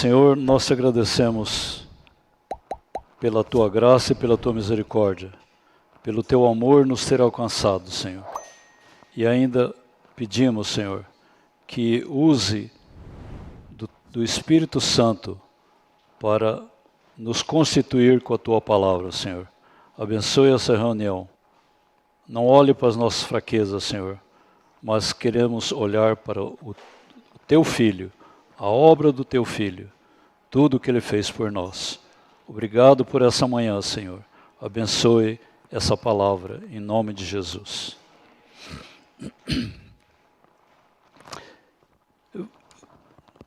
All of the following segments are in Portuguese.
Senhor, nós te agradecemos pela tua graça e pela tua misericórdia, pelo teu amor nos ter alcançado, Senhor. E ainda pedimos, Senhor, que use do Espírito Santo para nos constituir com a tua palavra, Senhor. Abençoe essa reunião. Não olhe para as nossas fraquezas, Senhor, mas queremos olhar para o teu Filho, a obra do teu Filho, tudo o que ele fez por nós. Obrigado por essa manhã, Senhor. Abençoe essa palavra, em nome de Jesus.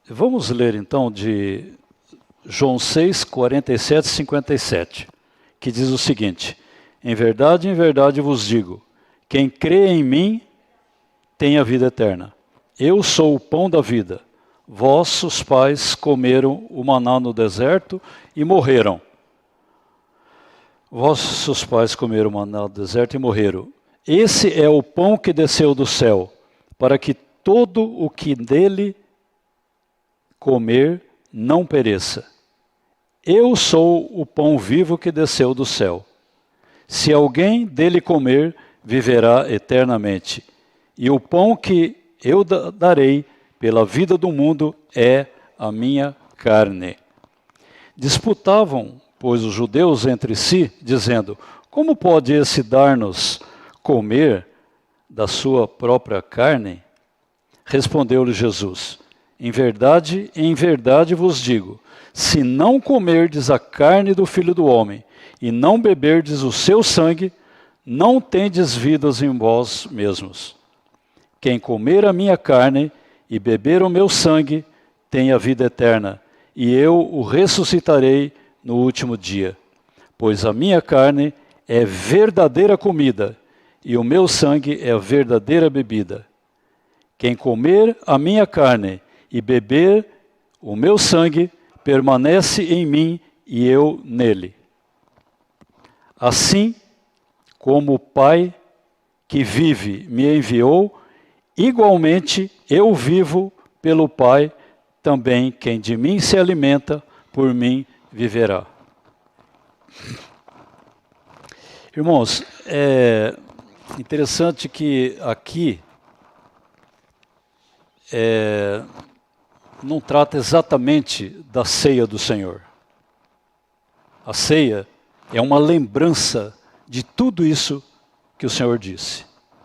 Vamos ler então de João 6, 47 e 57, que diz o seguinte: em verdade vos digo, quem crê em mim tem a vida eterna. Eu sou o pão da vida. Vossos pais comeram o maná no deserto e morreram. Vossos pais comeram o maná no deserto e morreram. Esse é o pão que desceu do céu, para que todo o que dele comer não pereça. Eu sou o pão vivo que desceu do céu. Se alguém dele comer, viverá eternamente. E o pão que eu darei pela vida do mundo é a minha carne. Disputavam, pois, os judeus entre si, dizendo: como pode esse dar-nos comer da sua própria carne? Respondeu-lhe Jesus: em verdade vos digo, se não comerdes a carne do Filho do Homem e não beberdes o seu sangue, não tendes vidas em vós mesmos. Quem comer a minha carne e beber o meu sangue tem a vida eterna, e eu o ressuscitarei no último dia. Pois a minha carne é verdadeira comida, e o meu sangue é a verdadeira bebida. Quem comer a minha carne e beber o meu sangue, permanece em mim e eu nele. Assim como o Pai que vive me enviou, igualmente eu vivo pelo Pai, também quem de mim se alimenta, por mim viverá. Irmãos, é interessante que aqui não trata exatamente da ceia do Senhor. A ceia é uma lembrança de tudo isso que o Senhor disse,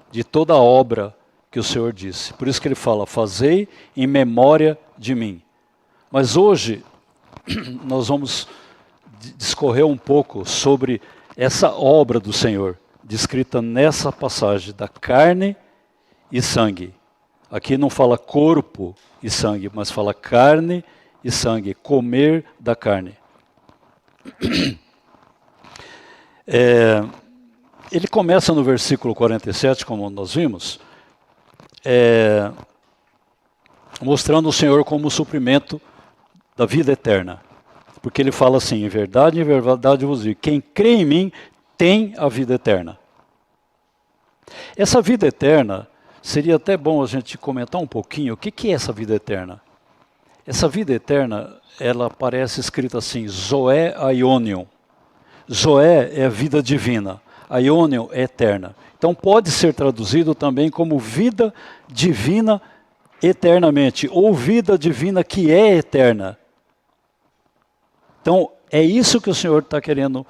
de toda a obra que o Senhor disse. Por isso que ele fala: fazei em memória de mim. Mas hoje nós vamos discorrer um pouco sobre essa obra do Senhor, descrita nessa passagem da carne e sangue. Aqui não fala corpo e sangue, mas fala carne e sangue, comer da carne. Ele começa no versículo 47, como nós vimos, mostrando o Senhor como o suprimento da vida eterna. Porque ele fala assim: em verdade vos digo, quem crê em mim tem a vida eterna. Essa vida eterna, seria até bom a gente comentar um pouquinho o que é essa vida eterna. Essa vida eterna, ela aparece escrita assim: Zoé aionion. Zoé é a vida divina, aionion é eterna. Então pode ser traduzido também como vida divina eternamente, ou vida divina que é eterna. Então é isso que o Senhor está querendo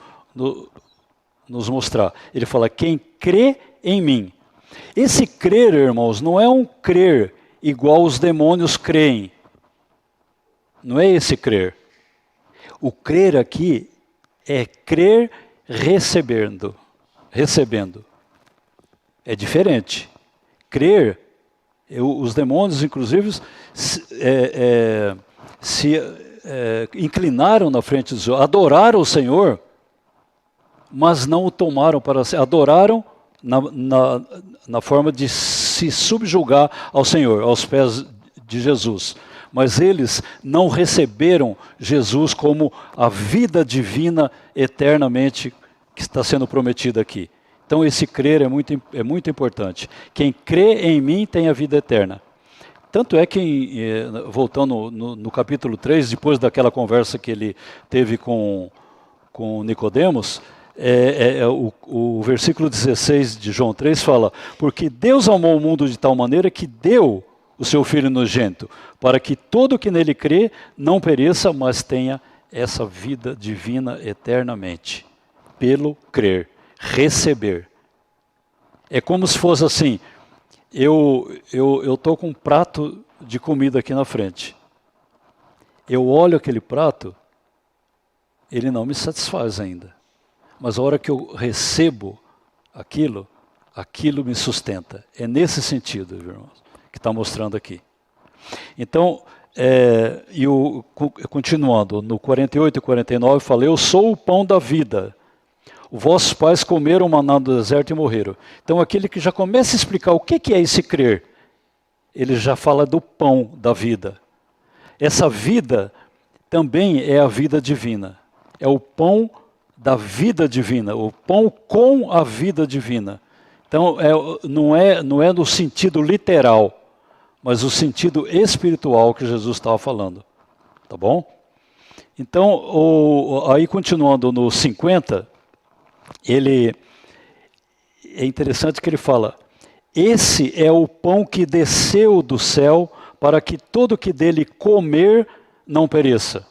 nos mostrar. Ele fala: quem crê em mim. Esse crer, irmãos, não é um crer igual os demônios creem. Não é esse crer. O crer aqui é crer recebendo. É diferente. Crer, os demônios, inclusive, se inclinaram na frente do Senhor, adoraram o Senhor, mas não o tomaram para si. Adoraram na forma de se subjugar ao Senhor, aos pés de Jesus. Mas eles não receberam Jesus como a vida divina eternamente que está sendo prometida aqui. Então esse crer é muito importante. Quem crê em mim tem a vida eterna. Tanto é que, voltando no capítulo 3, depois daquela conversa que ele teve com Nicodemos, o versículo 16 de João 3 fala: porque Deus amou o mundo de tal maneira que deu o seu Filho unigênito, para que todo que nele crê não pereça, mas tenha essa vida divina eternamente, pelo crer, receber. É como se fosse assim, eu estou com um prato de comida aqui na frente. Eu olho aquele prato, ele não me satisfaz ainda. Mas a hora que eu recebo aquilo me sustenta. É nesse sentido, irmãos, que está mostrando aqui. Então, continuando, no 48 e 49, fala: eu sou o pão da vida. Vossos pais comeram maná no deserto e morreram. Então, aquele que já começa a explicar o que é esse crer, ele já fala do pão da vida. Essa vida também é a vida divina. É o pão da vida divina, o pão com a vida divina. Então, não é no sentido literal, mas o sentido espiritual que Jesus estava falando. Tá bom? Então, aí continuando no 50, é interessante que ele fala: esse é o pão que desceu do céu, para que todo que dele comer não pereça.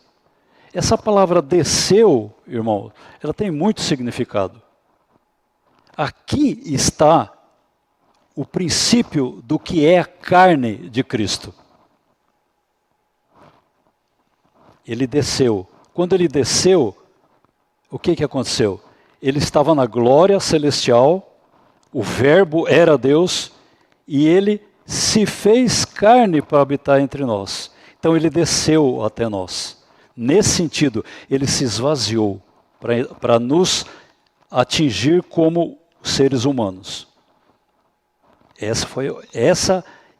Essa palavra desceu, irmão, ela tem muito significado. Aqui está o princípio do que é a carne de Cristo. Ele desceu. Quando ele desceu, o que aconteceu? Ele estava na glória celestial, o Verbo era Deus, e ele se fez carne para habitar entre nós. Então ele desceu até nós. Nesse sentido, ele se esvaziou para nos atingir como seres humanos.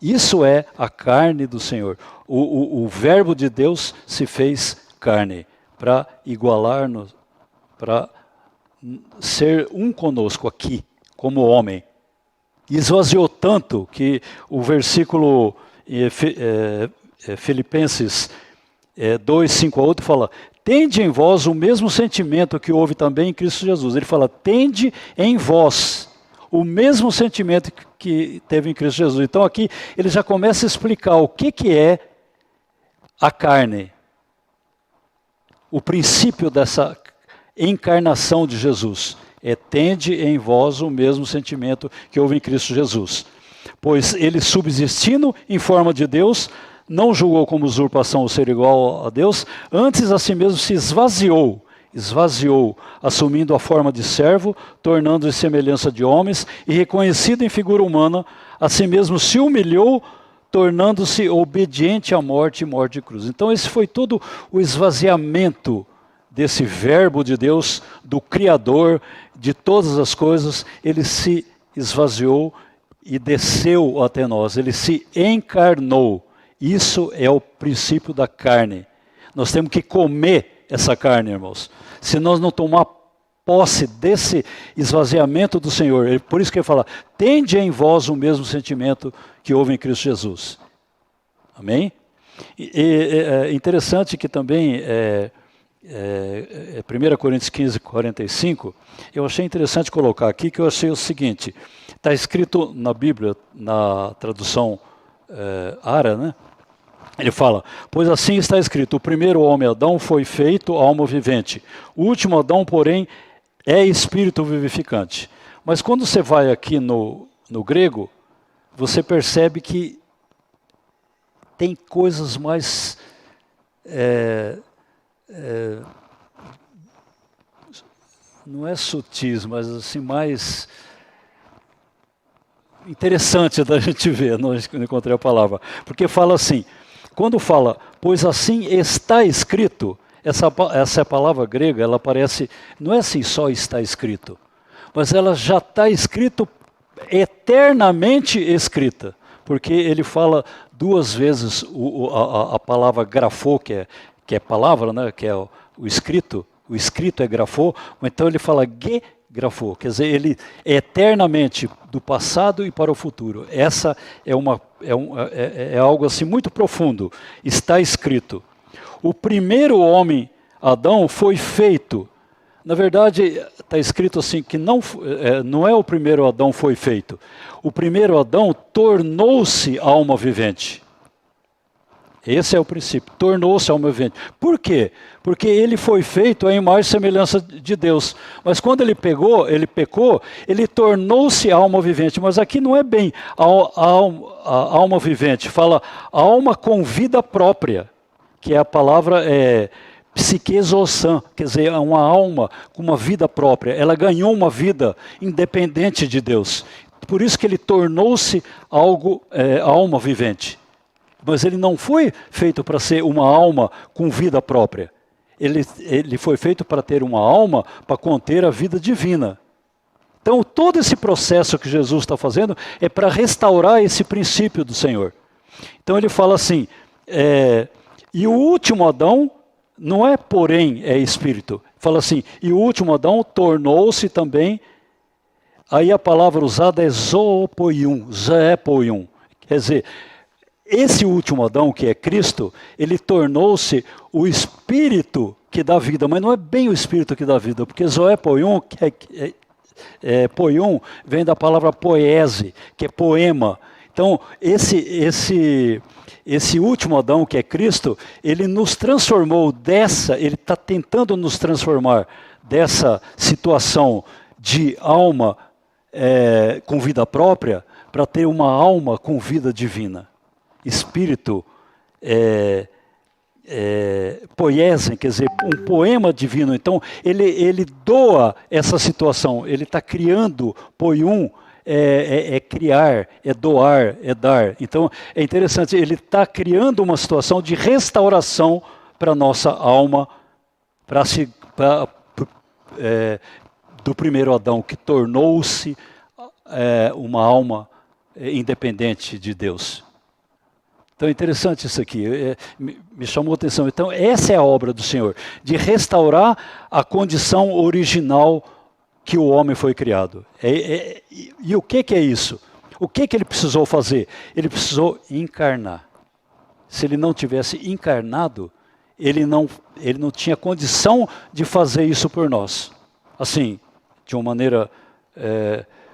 Isso é a carne do Senhor. O Verbo de Deus se fez carne para igualar-nos, para ser um conosco aqui, como homem. E esvaziou tanto que o versículo Filipenses 2, 5 a 8 fala: tende em vós o mesmo sentimento que houve também em Cristo Jesus. Ele fala: tende em vós o mesmo sentimento que teve em Cristo Jesus. Então aqui ele já começa a explicar o que é a carne. O princípio dessa encarnação de Jesus é: tende em vós o mesmo sentimento que houve em Cristo Jesus. Pois ele, subsistindo em forma de Deus, não julgou como usurpação o ser igual a Deus, antes a si mesmo se esvaziou, assumindo a forma de servo, tornando-se semelhança de homens, e reconhecido em figura humana, a si mesmo se humilhou, tornando-se obediente à morte e morte de cruz. Então esse foi todo o esvaziamento desse Verbo de Deus, do Criador de todas as coisas. Ele se esvaziou e desceu até nós, ele se encarnou. Isso é o princípio da carne. Nós temos que comer essa carne, irmãos. Se nós não tomar posse desse esvaziamento do Senhor, por isso que ele fala: tende em vós o mesmo sentimento que houve em Cristo Jesus. Amém? É interessante que também, 1 Coríntios 15, 45, eu achei interessante colocar aqui, que eu achei o seguinte: está escrito na Bíblia, na tradução Ara, né? Ele fala: pois assim está escrito, o primeiro homem Adão foi feito alma vivente, o último Adão, porém, é espírito vivificante. Mas quando você vai aqui no grego, você percebe que tem coisas mais não é sutis, mas assim mais interessante da gente ver. Não encontrei a palavra, porque fala assim, quando fala, pois assim está escrito, essa palavra grega, ela aparece, não é assim só está escrito, mas ela já está escrito, eternamente escrita, porque ele fala duas vezes a palavra grafô, que é palavra, né, que é o escrito é grafô, então ele fala grafou. Quer dizer, ele é eternamente do passado e para o futuro. Essa é algo assim muito profundo. Está escrito. O primeiro homem, Adão, foi feito. Na verdade, está escrito assim que não é o primeiro Adão foi feito. O primeiro Adão tornou-se alma vivente. Esse é o princípio, tornou-se alma vivente. Por quê? Porque ele foi feito à imagem e semelhança de Deus. Mas quando ele pecou, ele tornou-se alma vivente. Mas aqui não é bem a alma vivente, fala alma com vida própria, que é a palavra psiquezosan, quer dizer, uma alma com uma vida própria. Ela ganhou uma vida independente de Deus. Por isso que ele tornou-se alma vivente. Mas ele não foi feito para ser uma alma com vida própria. Ele foi feito para ter uma alma para conter a vida divina. Então, todo esse processo que Jesus está fazendo é para restaurar esse princípio do Senhor. Então, ele fala assim, e o último Adão não é porém, é espírito. Fala assim, e o último Adão tornou-se também, aí a palavra usada é zoopoion, zoepoion. Quer dizer, esse último Adão, que é Cristo, ele tornou-se o Espírito que dá vida, mas não é bem o Espírito que dá vida, porque zoepoion, poion, vem da palavra poese, que é poema. Então, esse último Adão, que é Cristo, ele nos transformou ele está tentando nos transformar dessa situação de alma com vida própria, para ter uma alma com vida divina. Espírito poiesen, quer dizer, um poema divino. Então, ele doa essa situação, ele está criando, poium, criar, é doar, é dar. Então, é interessante, ele está criando uma situação de restauração para a nossa alma, do primeiro Adão, que tornou-se uma alma independente de Deus. Então é interessante isso aqui, me chamou a atenção. Então essa é a obra do Senhor, de restaurar a condição original que o homem foi criado. E o que é isso? O que ele precisou fazer? Ele precisou encarnar. Se ele não tivesse encarnado, ele não tinha condição de fazer isso por nós. Assim, de uma maneira...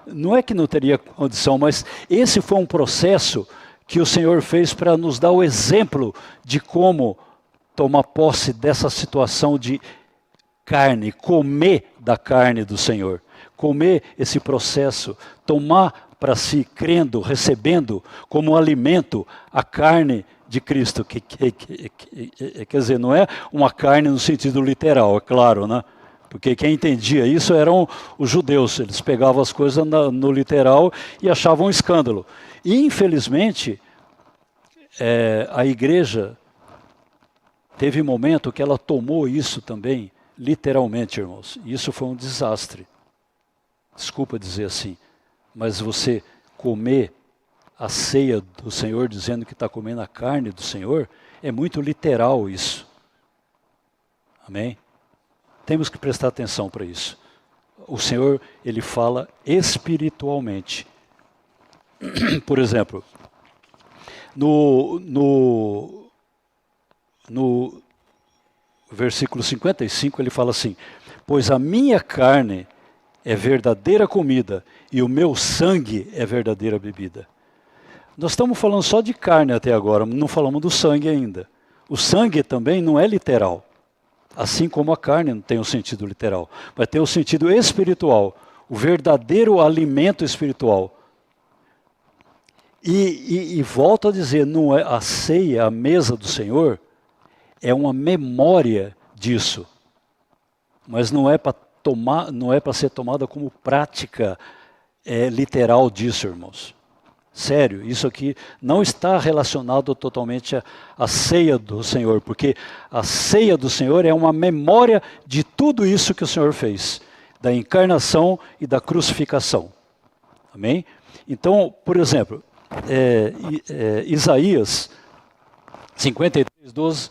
não é que não teria condição, mas esse foi um processo que o Senhor fez para nos dar o exemplo de como tomar posse dessa situação de carne, comer da carne do Senhor. Comer esse processo, tomar para si, crendo, recebendo como alimento a carne de Cristo. Quer dizer, não é uma carne no sentido literal, é claro, né? Porque quem entendia isso eram os judeus. Eles pegavam as coisas no literal e achavam um escândalo. E, infelizmente, a igreja teve um momento que ela tomou isso também, literalmente, irmãos. E isso foi um desastre. Desculpa dizer assim, mas você comer a ceia do Senhor dizendo que está comendo a carne do Senhor, é muito literal isso. Amém? Temos que prestar atenção para isso. O Senhor, ele fala espiritualmente. Por exemplo, no versículo 55, ele fala assim, pois a minha carne é verdadeira comida e o meu sangue é verdadeira bebida. Nós estamos falando só de carne até agora, não falamos do sangue ainda. O sangue também não é literal. Assim como a carne não tem o sentido literal, mas tem o sentido espiritual, o verdadeiro alimento espiritual. E volto a dizer, não é a ceia, a mesa do Senhor, é uma memória disso, mas não é para ser tomada como prática literal disso, irmãos. Sério, isso aqui não está relacionado totalmente à ceia do Senhor, porque a ceia do Senhor é uma memória de tudo isso que o Senhor fez, da encarnação e da crucificação. Amém? Então, por exemplo, Isaías 53:12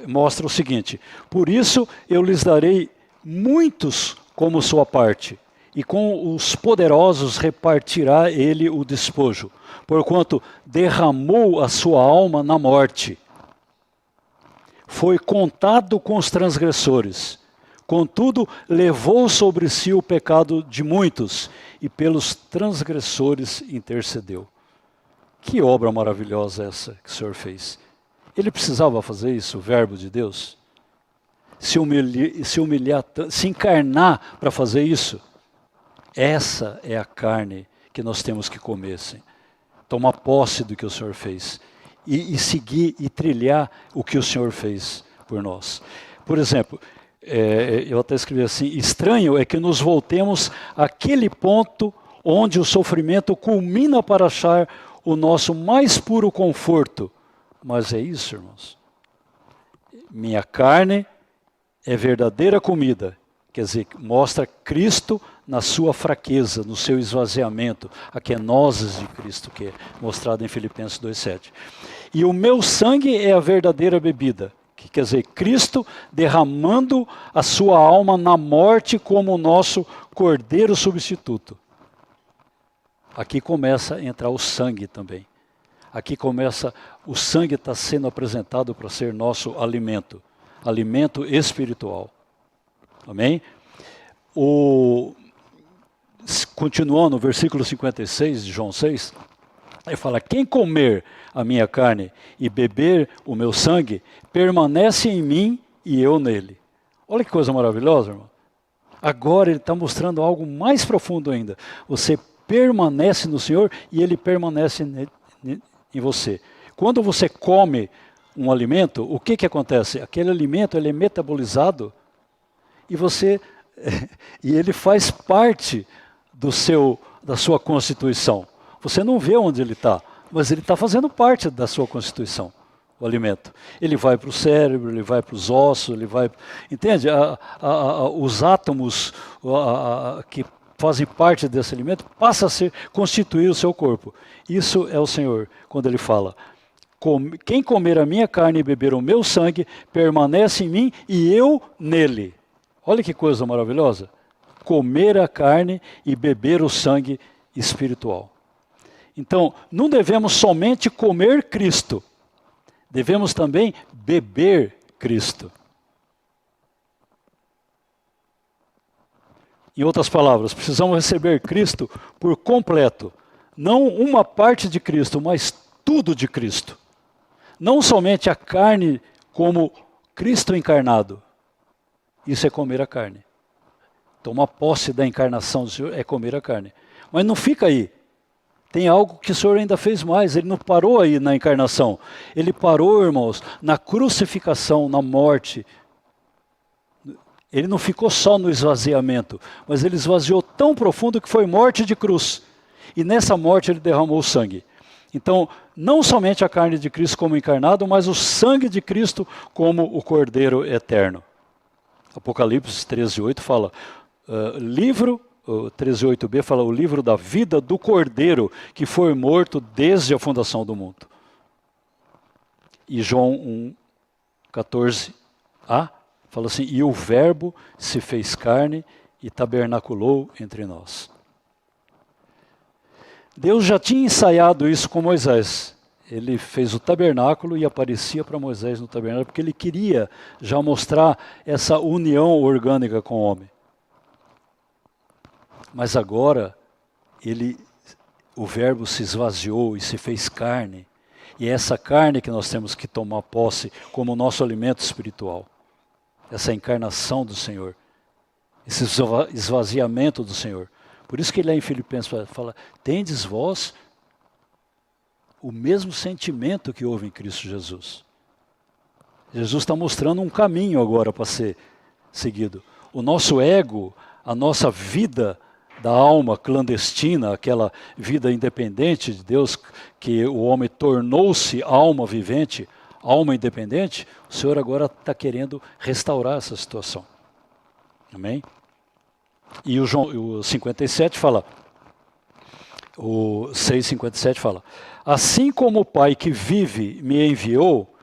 mostra o seguinte: por isso eu lhes darei muitos como sua parte, e com os poderosos repartirá ele o despojo, porquanto derramou a sua alma na morte. Foi contado com os transgressores, contudo levou sobre si o pecado de muitos, e pelos transgressores intercedeu. Que obra maravilhosa essa que o Senhor fez. Ele precisava fazer isso, o verbo de Deus? Se humilhar, se encarnar para fazer isso? Essa é a carne que nós temos que comer, sim. Tomar posse do que o Senhor fez. E seguir e trilhar o que o Senhor fez por nós. Por exemplo, eu até escrevi assim, estranho é que nos voltemos àquele ponto onde o sofrimento culmina para achar o nosso mais puro conforto. Mas é isso, irmãos. Minha carne é verdadeira comida. Quer dizer, mostra Cristo na sua fraqueza, no seu esvaziamento, a kenoses de Cristo, que é mostrado em Filipenses 2,7. E o meu sangue é a verdadeira bebida, que quer dizer, Cristo derramando a sua alma na morte como o nosso cordeiro substituto. Aqui começa a entrar o sangue também. Aqui começa, o sangue está sendo apresentado para ser nosso alimento, alimento espiritual. Amém? Continuando no versículo 56 de João 6, ele fala, quem comer a minha carne e beber o meu sangue, permanece em mim e eu nele. Olha que coisa maravilhosa, irmão. Agora ele está mostrando algo mais profundo ainda. Você permanece no Senhor e ele permanece em você. Quando você come um alimento, o que acontece? Aquele alimento ele é metabolizado e ele faz parte da sua constituição. Você não vê onde ele está, mas ele está fazendo parte da sua constituição, o alimento. Ele vai para o cérebro, ele vai para os ossos, ele vai... Entende? Os átomos que fazem parte desse alimento passam a constituir o seu corpo. Isso é o Senhor, quando ele fala, quem comer a minha carne e beber o meu sangue, permanece em mim e eu nele. Olha que coisa maravilhosa. Comer a carne e beber o sangue espiritual. Então, não devemos somente comer Cristo, devemos também beber Cristo. Em outras palavras, precisamos receber Cristo por completo. Não uma parte de Cristo, mas tudo de Cristo. Não somente a carne como Cristo encarnado. Isso é comer a carne. Tomar posse da encarnação do Senhor é comer a carne. Mas não fica aí. Tem algo que o Senhor ainda fez mais. Ele não parou aí na encarnação. Ele parou, irmãos, na crucificação, na morte. Ele não ficou só no esvaziamento, mas ele esvaziou tão profundo que foi morte de cruz. E nessa morte ele derramou o sangue. Então, não somente a carne de Cristo como encarnado, mas o sangue de Cristo como o Cordeiro eterno. Apocalipse 13:8 fala, 13:8b fala, o livro da vida do Cordeiro, que foi morto desde a fundação do mundo. E João 1:14a fala assim, e o verbo se fez carne e tabernaculou entre nós. Deus já tinha ensaiado isso com Moisés. Ele fez o tabernáculo e aparecia para Moisés no tabernáculo, porque ele queria já mostrar essa união orgânica com o homem. Mas agora, o verbo se esvaziou e se fez carne. E é essa carne que nós temos que tomar posse como nosso alimento espiritual. Essa encarnação do Senhor. Esse esvaziamento do Senhor. Por isso que lá em Filipenses fala, tendes vós o mesmo sentimento que houve em Cristo Jesus. Jesus está mostrando um caminho agora para ser seguido. O nosso ego, a nossa vida da alma clandestina, aquela vida independente de Deus, que o homem tornou-se alma vivente, alma independente, o Senhor agora está querendo restaurar essa situação. Amém? E o 57 fala, o 6,57 fala, assim como o Pai que vive me enviou,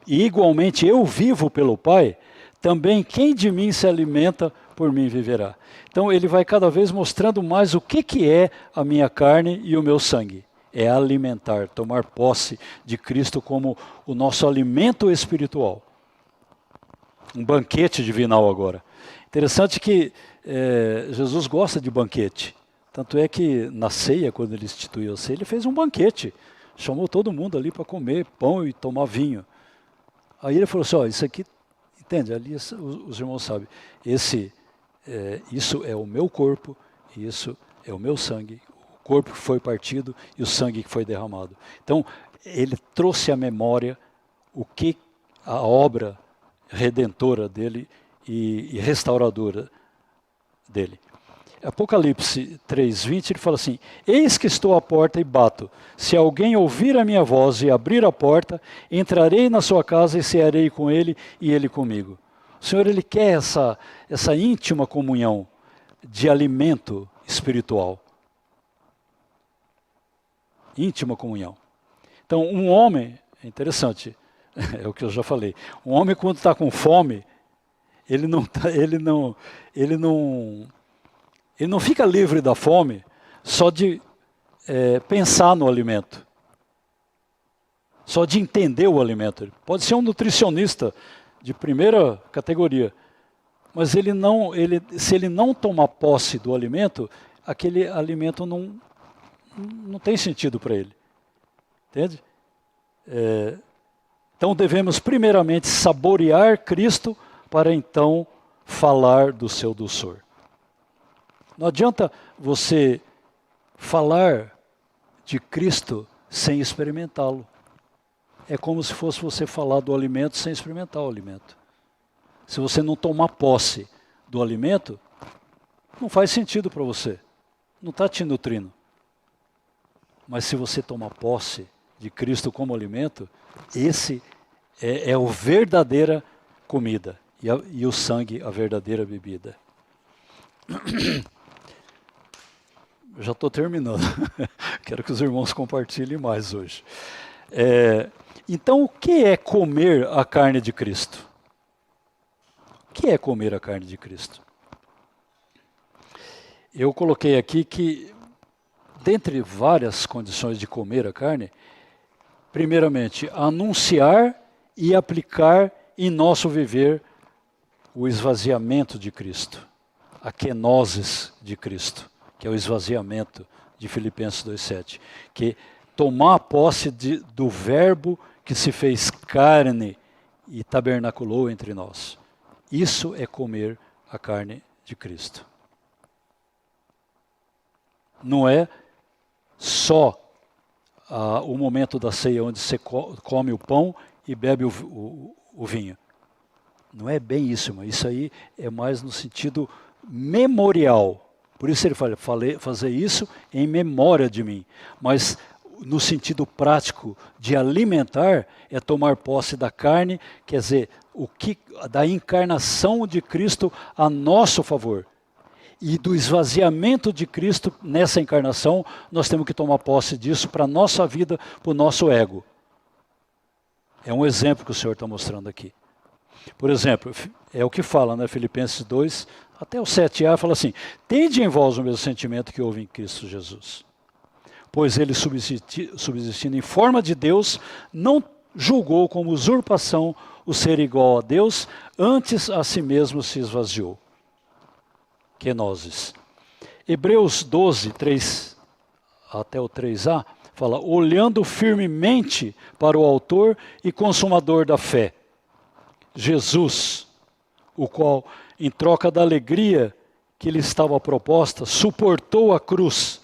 e igualmente eu vivo pelo Pai, também quem de mim se alimenta, por mim viverá. Então ele vai cada vez mostrando mais o que é a minha carne e o meu sangue. É alimentar, tomar posse de Cristo como o nosso alimento espiritual. Um banquete divinal agora. Interessante que Jesus gosta de banquete. Tanto é que na ceia, quando ele instituiu a ceia, ele fez um banquete. Chamou todo mundo ali para comer pão e tomar vinho. Aí ele falou assim, isso aqui, entende? Ali os irmãos sabem. Isso é o meu corpo, isso é o meu sangue. O corpo que foi partido e o sangue que foi derramado. Então, ele trouxe à memória a obra redentora dele e restauradora dele. Apocalipse 3:20, ele fala assim, eis que estou à porta e bato. Se alguém ouvir a minha voz e abrir a porta, entrarei na sua casa e cearei com ele e ele comigo. O Senhor, ele quer essa íntima comunhão de alimento espiritual. Íntima comunhão. Então, um homem, é interessante, é o que eu já falei, um homem quando está com fome, ele não fica livre da fome só de pensar no alimento, só de entender o alimento. Ele pode ser um nutricionista de primeira categoria, mas se ele não tomar posse do alimento, aquele alimento não tem sentido para ele. Entende? Então devemos primeiramente saborear Cristo para então falar do seu doçor. Não adianta você falar de Cristo sem experimentá-lo. É como se fosse você falar do alimento sem experimentar o alimento. Se você não tomar posse do alimento, não faz sentido para você. Não está te nutrindo. Mas se você tomar posse de Cristo como alimento, esse é a verdadeira comida. E o sangue, a verdadeira bebida. Já estou terminando. Quero que os irmãos compartilhem mais hoje. Então, o que é comer a carne de Cristo? O que é comer a carne de Cristo? Eu coloquei aqui que, dentre várias condições de comer a carne, primeiramente, anunciar e aplicar em nosso viver o esvaziamento de Cristo, a kenosis de Cristo, que é o esvaziamento de Filipenses 2:7, que tomar posse do verbo que se fez carne e tabernaculou entre nós. Isso é comer a carne de Cristo. Não é só o momento da ceia onde você come o pão e bebe o vinho. Não é bem isso, mas isso aí é mais no sentido memorial. Por isso ele fala, fazer isso em memória de mim. Mas no sentido prático de alimentar, é tomar posse da carne, quer dizer, da encarnação de Cristo a nosso favor. E do esvaziamento de Cristo nessa encarnação, nós temos que tomar posse disso para a nossa vida, para o nosso ego. É um exemplo que o Senhor está mostrando aqui. Por exemplo, é o que fala, né, Filipenses 2, até o 7a, fala assim, tende em vós o mesmo sentimento que houve em Cristo Jesus. Pois ele, subsistindo em forma de Deus, não julgou como usurpação o ser igual a Deus, antes a si mesmo se esvaziou. Kenosis. Hebreus 12, 3 até o 3a, fala, olhando firmemente para o autor e consumador da fé, Jesus, o qual, em troca da alegria que lhe estava proposta, suportou a cruz,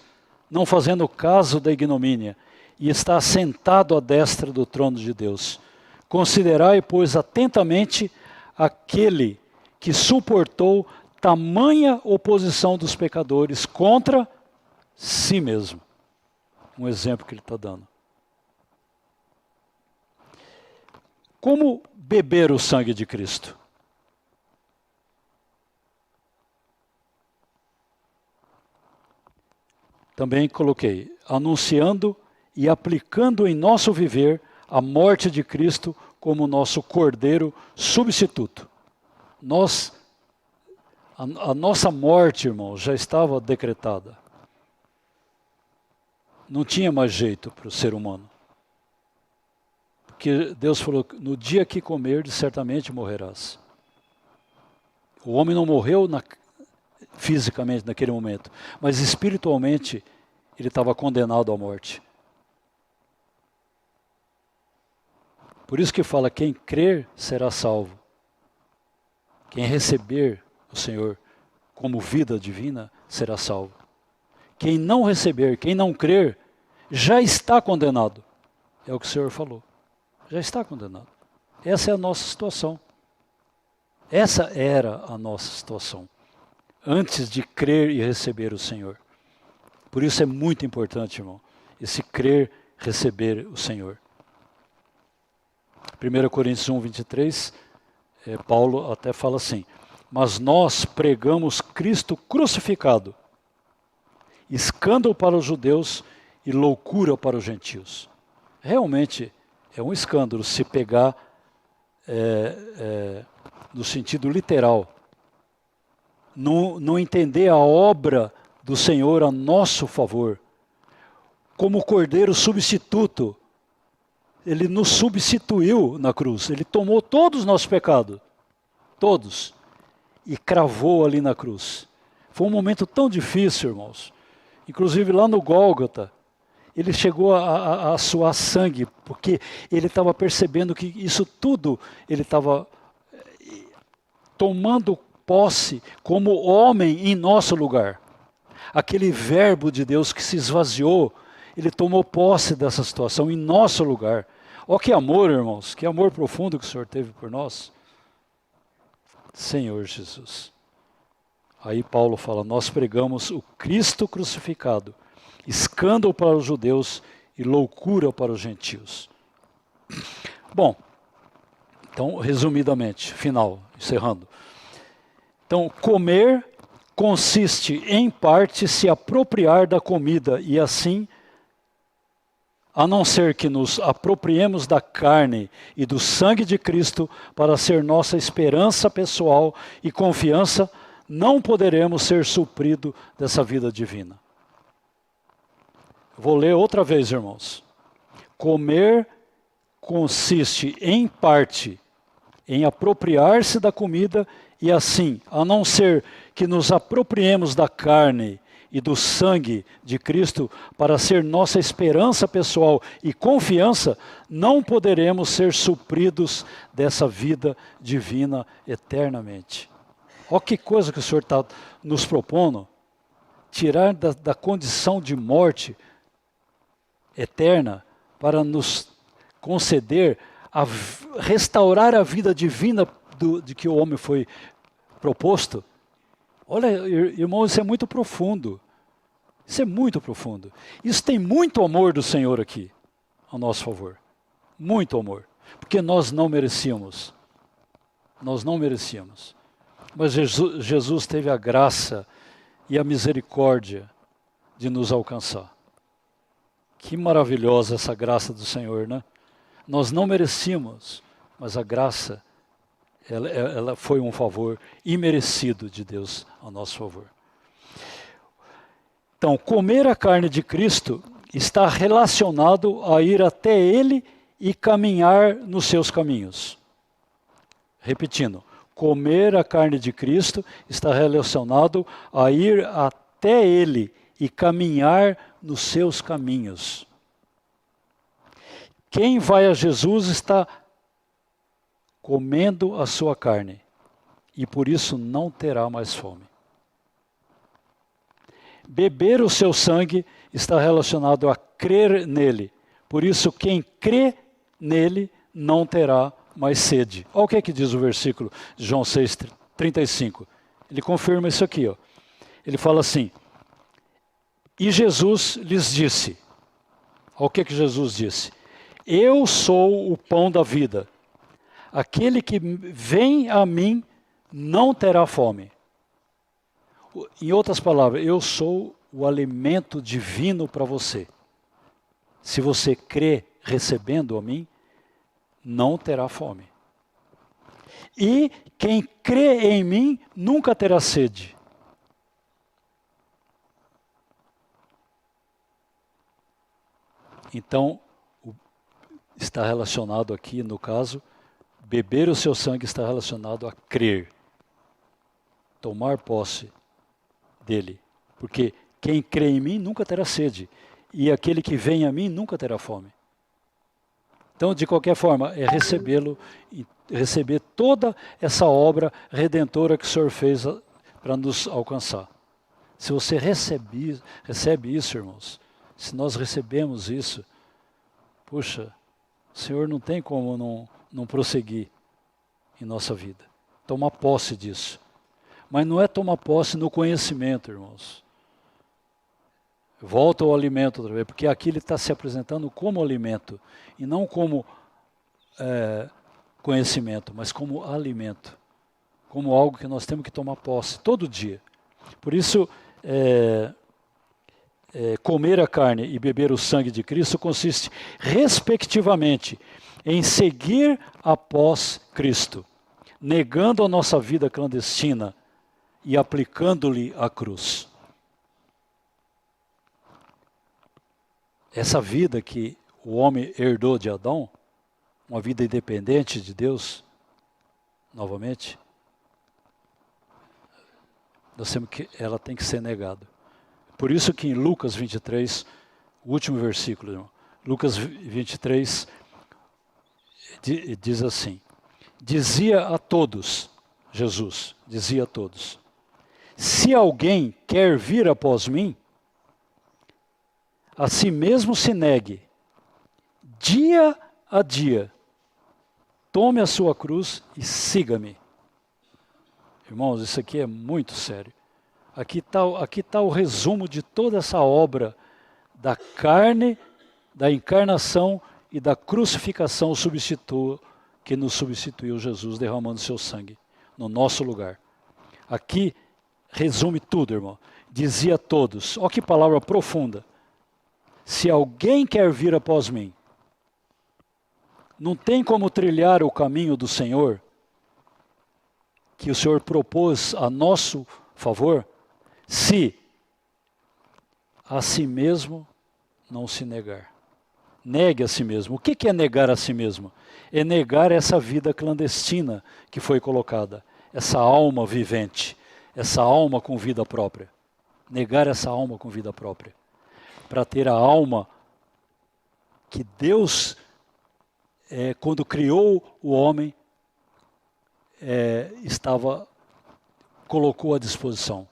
não fazendo caso da ignomínia, e está assentado à destra do trono de Deus. Considerai, pois, atentamente aquele que suportou tamanha oposição dos pecadores contra si mesmo. Um exemplo que ele está dando. Como beber o sangue de Cristo? Também coloquei, anunciando e aplicando em nosso viver a morte de Cristo como nosso cordeiro substituto. Nós A nossa morte, irmão, já estava decretada. Não tinha mais jeito para o ser humano. Porque Deus falou, no dia que comerdes, certamente morrerás. O homem não morreu fisicamente naquele momento, mas espiritualmente ele estava condenado à morte. Por isso que fala, quem crer será salvo. Quem receber o Senhor como vida divina será salvo. Quem não receber, quem não crer, já está condenado. É o que o Senhor falou. Já está condenado. Essa é a nossa situação. Essa era a nossa situação. Antes de crer e receber o Senhor. Por isso é muito importante, irmão, esse crer, receber o Senhor. 1 Coríntios 1, 23, Paulo até fala assim, mas nós pregamos Cristo crucificado, escândalo para os judeus e loucura para os gentios. Realmente é um escândalo se pegar no sentido literal, não entender a obra do Senhor a nosso favor, como cordeiro substituto. Ele nos substituiu na cruz, ele tomou todos os nossos pecados, todos, e cravou ali na cruz. Foi um momento tão difícil, irmãos. Inclusive lá no Gólgota, ele chegou a suar sangue, porque ele estava percebendo que isso tudo, ele estava tomando posse como homem em nosso lugar. Aquele verbo de Deus que se esvaziou, ele tomou posse dessa situação em nosso lugar. Ó, que amor, irmãos, que amor profundo que o Senhor teve por nós. Senhor Jesus. Aí Paulo fala, nós pregamos o Cristo crucificado, escândalo para os judeus e loucura para os gentios. Bom, então, resumidamente, final, encerrando. Então, comer consiste, em parte, se apropriar da comida e assim, a não ser que nos apropriemos da carne e do sangue de Cristo para ser nossa esperança pessoal e confiança, não poderemos ser supridos dessa vida divina. Vou ler outra vez, irmãos. Comer consiste, em parte, em apropriar-se da comida e assim, a não ser que nos apropriemos da carne e do sangue de Cristo para ser nossa esperança pessoal e confiança, não poderemos ser supridos dessa vida divina eternamente. Olha que coisa que o Senhor está nos propondo, tirar da condição de morte eterna para nos conceder, restaurar a vida divina de que o homem foi proposto. Olha, irmão, isso é muito profundo. Isso é muito profundo. Isso tem muito amor do Senhor aqui, ao nosso favor. Muito amor. Porque nós não merecíamos. Nós não merecíamos. Mas Jesus teve a graça e a misericórdia de nos alcançar. Que maravilhosa essa graça do Senhor, né? Nós não merecíamos, mas a graça, ela foi um favor imerecido de Deus a nosso favor. Então, comer a carne de Cristo está relacionado a ir até Ele e caminhar nos seus caminhos. Repetindo, comer a carne de Cristo está relacionado a ir até Ele e caminhar nos seus caminhos. Quem vai a Jesus está comendo a sua carne e por isso não terá mais fome. Beber o seu sangue está relacionado a crer nele. Por isso, quem crê nele não terá mais sede. Olha o que é que diz o versículo de João 6,35. Ele confirma isso aqui. Ó. Ele fala assim, e Jesus lhes disse, olha o que é que Jesus disse, eu sou o pão da vida. Aquele que vem a mim não terá fome. Em outras palavras, eu sou o alimento divino para você. Se você crê recebendo a mim, não terá fome. E quem crê em mim nunca terá sede. Então, está relacionado aqui, no caso, beber o seu sangue está relacionado a crer. Tomar posse dele. Porque quem crê em mim nunca terá sede. E aquele que vem a mim nunca terá fome. Então, de qualquer forma, é recebê-lo, receber toda essa obra redentora que o Senhor fez para nos alcançar. Se você recebe isso, irmãos, se nós recebemos isso, puxa, o Senhor não tem como não prosseguir em nossa vida. Tomar posse disso. Mas não é tomar posse no conhecimento, irmãos. Volta ao alimento outra vez, porque aqui ele está se apresentando como alimento, e não como conhecimento, mas como alimento. Como algo que nós temos que tomar posse todo dia. Por isso, comer a carne e beber o sangue de Cristo consiste, respectivamente, em seguir após Cristo, negando a nossa vida clandestina e aplicando-lhe a cruz. Essa vida que o homem herdou de Adão, uma vida independente de Deus, novamente, ela tem que ser negada. Por isso que em Lucas 23, o último versículo, irmão, Lucas 23 diz assim: dizia a todos, Jesus dizia a todos, se alguém quer vir após mim, a si mesmo se negue, dia a dia, tome a sua cruz e siga-me. Irmãos, isso aqui é muito sério. Aqui tá o resumo de toda essa obra da carne, da encarnação e da crucificação que nos substituiu Jesus derramando seu sangue no nosso lugar. Aqui resume tudo, irmão. Dizia a todos, olha que palavra profunda. Se alguém quer vir após mim, não tem como trilhar o caminho do Senhor, que o Senhor propôs a nosso favor, se a si mesmo não se negar. Negue a si mesmo. O que é negar a si mesmo? É negar essa vida clandestina que foi colocada, essa alma vivente, essa alma com vida própria. Negar essa alma com vida própria. Para ter a alma que Deus, quando criou o homem, colocou à disposição.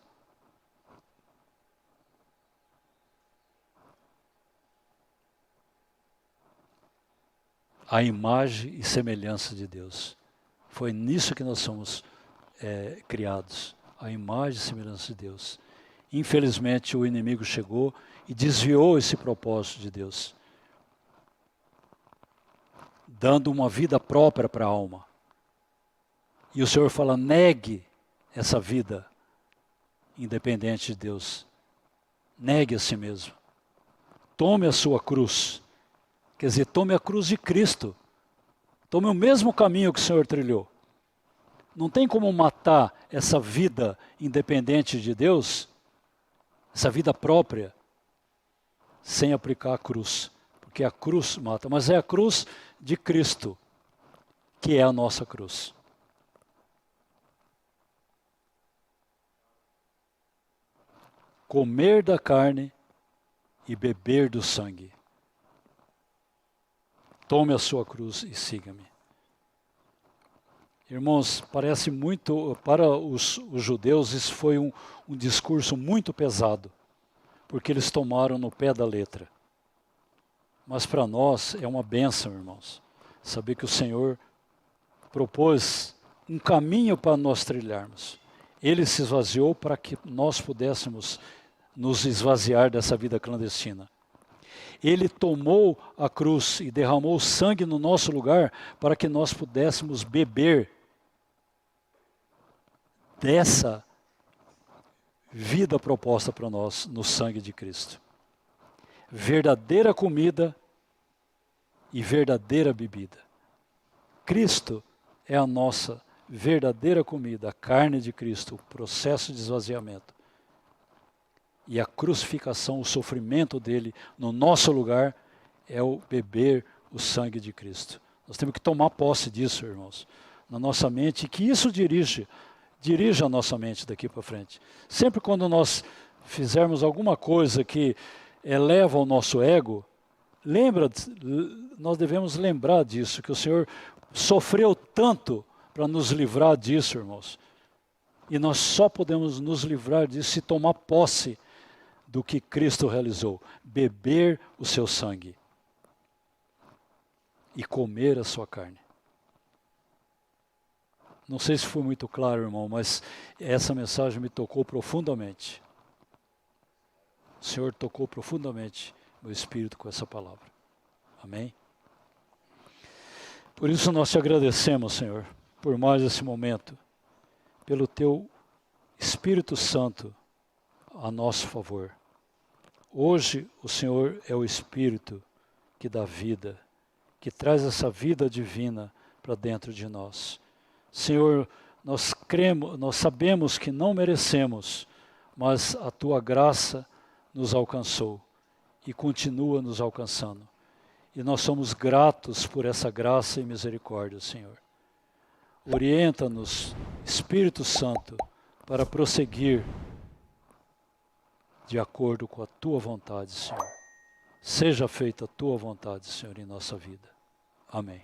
A imagem e semelhança de Deus. Foi nisso que nós somos criados. A imagem e semelhança de Deus. Infelizmente, o inimigo chegou e desviou esse propósito de Deus, dando uma vida própria para a alma. E o Senhor fala, negue essa vida independente de Deus. Negue a si mesmo. Tome a sua cruz. Quer dizer, tome a cruz de Cristo. Tome o mesmo caminho que o Senhor trilhou. Não tem como matar essa vida independente de Deus, essa vida própria, sem aplicar a cruz. Porque a cruz mata, mas é a cruz de Cristo, que é a nossa cruz. Comer da carne e beber do sangue. Tome a sua cruz e siga-me. Irmãos, parece muito, para os judeus, isso foi um discurso muito pesado, porque eles tomaram no pé da letra. Mas para nós é uma bênção, irmãos, saber que o Senhor propôs um caminho para nós trilharmos. Ele se esvaziou para que nós pudéssemos nos esvaziar dessa vida clandestina. Ele tomou a cruz e derramou sangue no nosso lugar para que nós pudéssemos beber dessa vida proposta para nós no sangue de Cristo. Verdadeira comida e verdadeira bebida. Cristo é a nossa verdadeira comida, a carne de Cristo, o processo de esvaziamento e a crucificação, o sofrimento dele no nosso lugar, é o beber o sangue de Cristo. Nós temos que tomar posse disso, irmãos, na nossa mente, e que isso dirija a nossa mente daqui para frente. Sempre quando nós fizermos alguma coisa que eleva o nosso ego, nós devemos lembrar disso, que o Senhor sofreu tanto para nos livrar disso, irmãos. E nós só podemos nos livrar disso se tomar posse do que Cristo realizou, beber o seu sangue e comer a sua carne. Não sei se foi muito claro, irmão, mas essa mensagem me tocou profundamente. O Senhor tocou profundamente meu espírito com essa palavra. Amém? Por isso nós te agradecemos, Senhor, por mais esse momento, pelo teu Espírito Santo a nosso favor. Hoje o Senhor é o Espírito que dá vida, que traz essa vida divina para dentro de nós. Senhor, nós cremos, nós sabemos que não merecemos, mas a tua graça nos alcançou e continua nos alcançando. E nós somos gratos por essa graça e misericórdia, Senhor. Orienta-nos, Espírito Santo, para prosseguir de acordo com a tua vontade, Senhor. Seja feita a tua vontade, Senhor, em nossa vida. Amém.